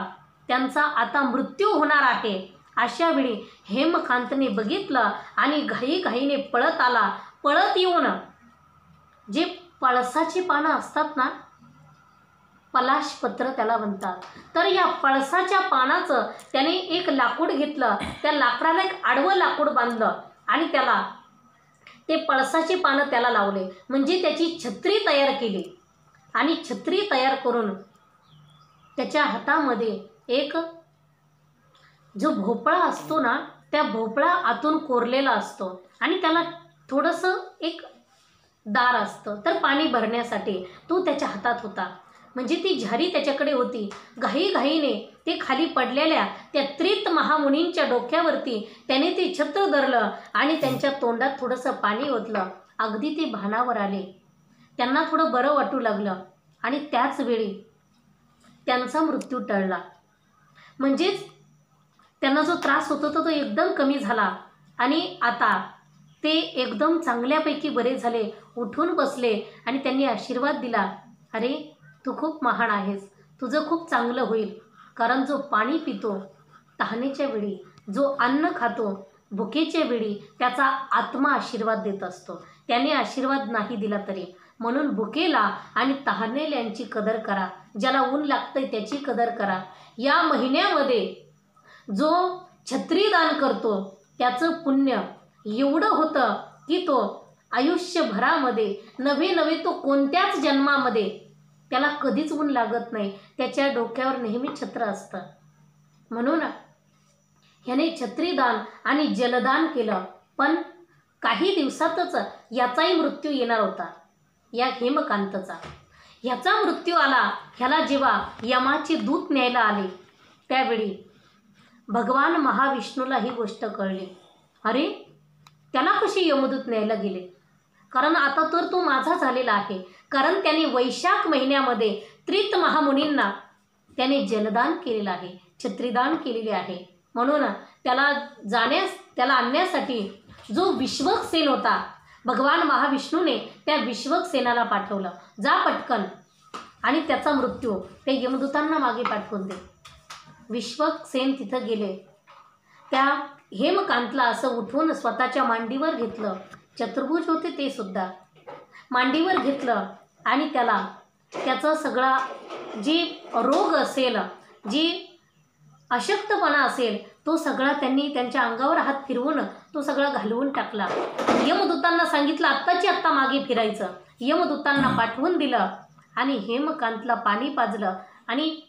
त्यांचा आता मृत्यू होणार आहे. अशा वेळी हेमकांतने बघितलं आणि घाईघाईने पळत आला. पळत येऊन जे पळसाची पानं असतात ना, पलाशपत्र त्याला म्हणतात, तर या पळसाच्या पानाचं त्याने एक लाकूड घेतलं. त्या लाकडाला एक आडवं लाकूड बांधलं आणि त्याला ते पळसाची पानं त्याला लावले. म्हणजे त्याची छत्री तयार केली आणि छत्री तयार करून त्याच्या हातामध्ये एक जो भोपळा असतो ना, त्या भोपळा आतून कोरलेला असतो आणि त्याला थोडंसं एक दार असतं, तर पाणी भरण्यासाठी तो त्याच्या हातात होता. म्हणजे ती झारी त्याच्याकडे होती. घाईघाईने ते खाली पडलेल्या त्या त्रित महामुनींच्या डोक्यावरती त्याने ते छत्र धरलं आणि त्यांच्या तोंडात थोडंसं पाणी ओतलं. अगदी ते भानावर आले. त्यांना थोडं बरं वाटू लागलं आणि त्याच वेळी त्यांचा मृत्यू टळला. म्हणजेच त्यांना जो त्रास होत होता तो एकदम कमी झाला आणि आता ते एकदम चांगल्यापैकी बरे झाले. उठून बसले आणि त्यांनी आशीर्वाद दिला, अरे तू खूप महान आहेस, तुझं खूप चांगलं होईल. कारण जो पाणी पितो तहानेच्या वेळी, जो अन्न खातो भुकेच्या वेळी, त्याचा आत्मा आशीर्वाद देत असतो. त्याने आशीर्वाद नाही दिला तरी. म्हणून भुकेला आणि तहानेल्यांची कदर करा, ज्याला ऊन लागतंय त्याची कदर करा. या महिन्यामध्ये जो छत्रीदान करतो त्याचं पुण्य एवढं होतं की तो आयुष्यभरामध्ये नवे तो कोणत्याच जन्मामध्ये त्याला कधीच ऊन लागत नाही. त्याच्या डोक्यावर नेहमी छत्र असतं. म्हणून ह्याने छत्रीदान आणि जलदान केलं. पण काही दिवसातच याचाही मृत्यू येणार होता, या हेमकांतचा. ह्याचा मृत्यू आला. ह्याला जेव्हा यमाचे दूत न्यायला आले त्यावेळी भगवान महाविष्णूला ही गोष्ट कळली. अरे त्याला कशी यमदूत न्यायला गेले, कारण आता तर तो माझा झालेला आहे. कारण त्याने वैशाख महिन्यामध्ये त्रित महामुनींना त्याने जलदान केलेलं आहे, छत्रीदान केलेले आहे. म्हणून त्याला आणण्यासाठी जो विश्वक्सेन होता, भगवान महाविष्णूने त्या विश्वक्सेनाला पाठवलं, जा पटकन आणि त्याचा मृत्यू ते यमदूतांना मागे पाठवून दे. विश्वक्सेन तिथं गेले. त्या हेमकांतला असं उठवून स्वतःच्या मांडीवर घेतलं. चतुर्भुज होते ते सुद्धा. मांडीवर घेतलं आणि त्याचा सगळा जी रोग असेल, जी अशक्तपणा असेल, तो सगळा त्यांनी त्यांच्या अंगावर हात फिरवून तो सगळा घालवून टाकला. यमदूतांना सांगितलं आत्ताची आत्ता मागे फिरायचं. यमदूतांना पाठवून दिलं आणि हेमकांतला पाणी पाजलं आणि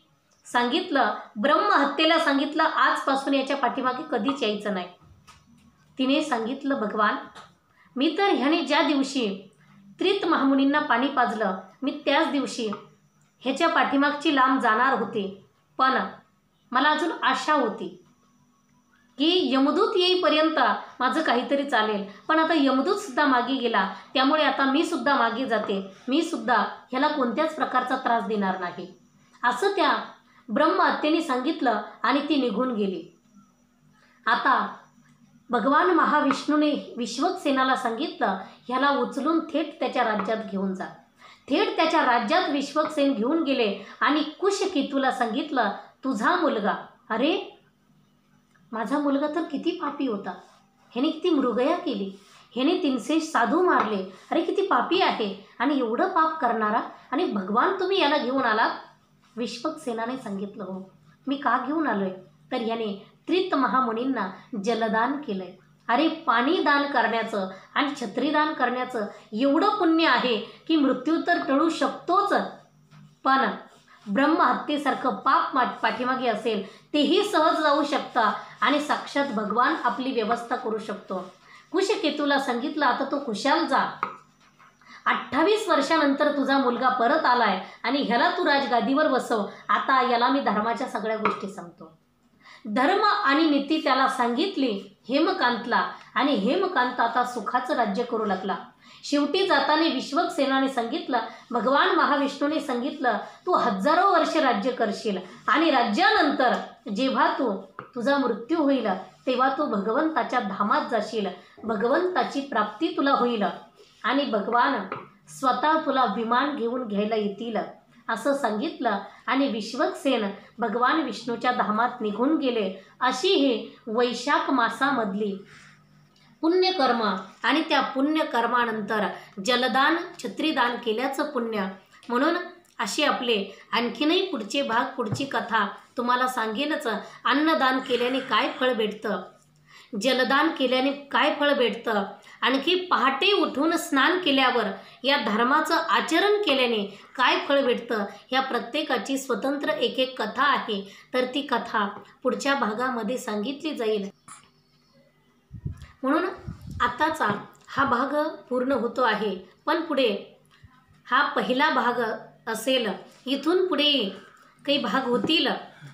सांगितलं, ब्रह्महत्येला सांगितलं, आजपासून याच्या पाठीमागे कधीच यायचं नाही. तिने सांगितलं, भगवान मी तर ह्याने ज्या दिवशी त्रित महामुनींना पाणी पाजलं, मी त्याच दिवशी ह्याच्या पाठीमागची लांब जाणार होते. पण मला अजून आशा होती की यमदूत येईपर्यंत माझं काहीतरी चालेल. पण आता यमदूत सुद्धा मागे गेला, त्यामुळे आता मी सुद्धा मागे जाते. मी सुद्धा ह्याला कोणत्याच प्रकारचा त्रास देणार नाही, असं त्या ब्रह्महत्येने सांगितलं आणि ती निघून गेली. आता भगवान महाविष्णूने विश्वक्सेनाला सांगितलं, ह्याला उचलून थेट त्याच्या राज्यात घेऊन जा. थेट त्याच्या राज्यात विश्वक्सेन घेऊन गेले आणि कुशकेतूला सांगितलं, तुझा मुलगा, अरे माझा मुलगा तर किती पापी होता, ह्याने किती मृगया केली, ह्याने 300 साधू मारले, अरे किती पापी आहे आणि एवढं पाप करणारा, आणि भगवान तुम्ही याला घेऊन आलात. विश्वक्सेनाने सांगितलं, हो मी का घेऊन आलोय, तर ह्याने त्रित महामुनींना जलदान केलंय. अरे पाणी दान करण्याचं आणि छत्रीदान करण्याचं एवढं पुण्य आहे की मृत्यू तर टळू शकतोच, पण ब्रह्महत्येसारखं पाप पाठीमागे असेल तेही सहज जाऊ शकता आणि साक्षात भगवान आपली व्यवस्था करू शकतो. कुशकेतूला सांगितलं, आता तो कुशाल जा. 28 वर्षानंतर तुझा मुलगा परत आलाय आणि ह्याला तू राजगादीवर बसव. आता याला मी धर्माच्या सगळ्या गोष्टी सांगतो. धर्म आणि नीती त्याला सांगितली हेमकांतला, आणि हेमकांत आता सुखाचं राज्य करू लागला. शेवटी जाताना विश्वक्सेनाने सांगितलं, भगवान महाविष्णूने सांगितलं, तू हजारो वर्ष राज्य करशील आणि राज्यानंतर जेव्हा तुझा मृत्यू होईल तेव्हा तू भगवंताच्या धामात जाशील, भगवंताची प्राप्ती तुला होईल आणि भगवान स्वतः तुला विमान घेऊन घ्यायला येतील, असं सांगितलं. आणि विश्वक्सेन भगवान विष्णूच्या धामात निघून गेले. अशी ही वैशाख मासामधली पुण्यकर्म आणि त्या पुण्यकर्मानंतर जलदान छत्रीदान केल्याचं पुण्य. म्हणून असे आपले आणखीनही पुढचे भाग, पुढची कथा तुम्हाला सांगेनच. अन्नदान केल्याने काय फळ भेटतं, जलदान केल्याने काय फळ भेटतं, आणखी पहाटे उठून स्नान केल्यावर या धर्माचं आचरण केल्याने काय फळ भेटतं, ह्या प्रत्येकाची स्वतंत्र एक एक कथा आहे. तर ती कथा पुढच्या भागामध्ये सांगितली जाईल. म्हणून आताचा हा भाग पूर्ण होतो आहे, पण पुढे हा पहिला भाग असेल. इथून पुढे काही भाग होतील.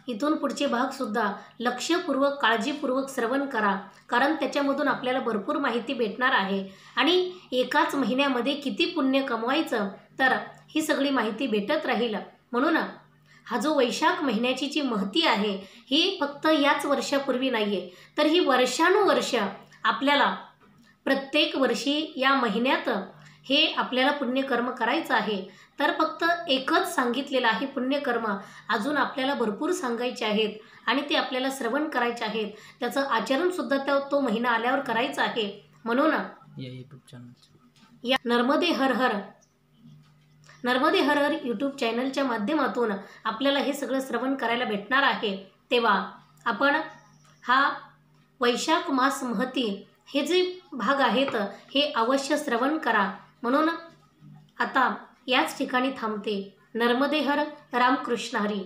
इथून पुढचे भागसुद्धा लक्षपूर्वक काळजीपूर्वक श्रवण करा, कारण त्याच्यामधून आपल्याला भरपूर माहिती भेटणार आहे. आणि एकाच महिन्यामध्ये किती पुण्य कमवायचं, तर ही सगळी माहिती भेटत राहील. म्हणून हा जो वैशाख महिन्याची जी महती आहे ही फक्त याच वर्षापूर्वी नाही आहे, तर ही वर्षानुवर्ष आपल्याला प्रत्येक वर्षी या महिन्यात हे आपल्याला पुण्यकर्म करायचं आहे. तर फक्त एकच सांगितलेलं आहे पुण्यकर्म, अजून आपल्याला भरपूर सांगायचे आहेत आणि ते आपल्याला श्रवण करायचे आहेत. त्याचं आचरणसुद्धा तो महिना आल्यावर करायचं आहे. म्हणून या यूट्यूब चॅनल, या नर्मदे हर हर यूट्यूब चॅनलच्या माध्यमातून आपल्याला हे सगळं श्रवण करायला भेटणार आहे. तेव्हा आपण हा वैशाख मास महती हे जे भाग आहेत हे अवश्य श्रवण करा. म्हणून आता याच ठिकाणी थांबते. नर्मदे हर. रामकृष्ण हरी.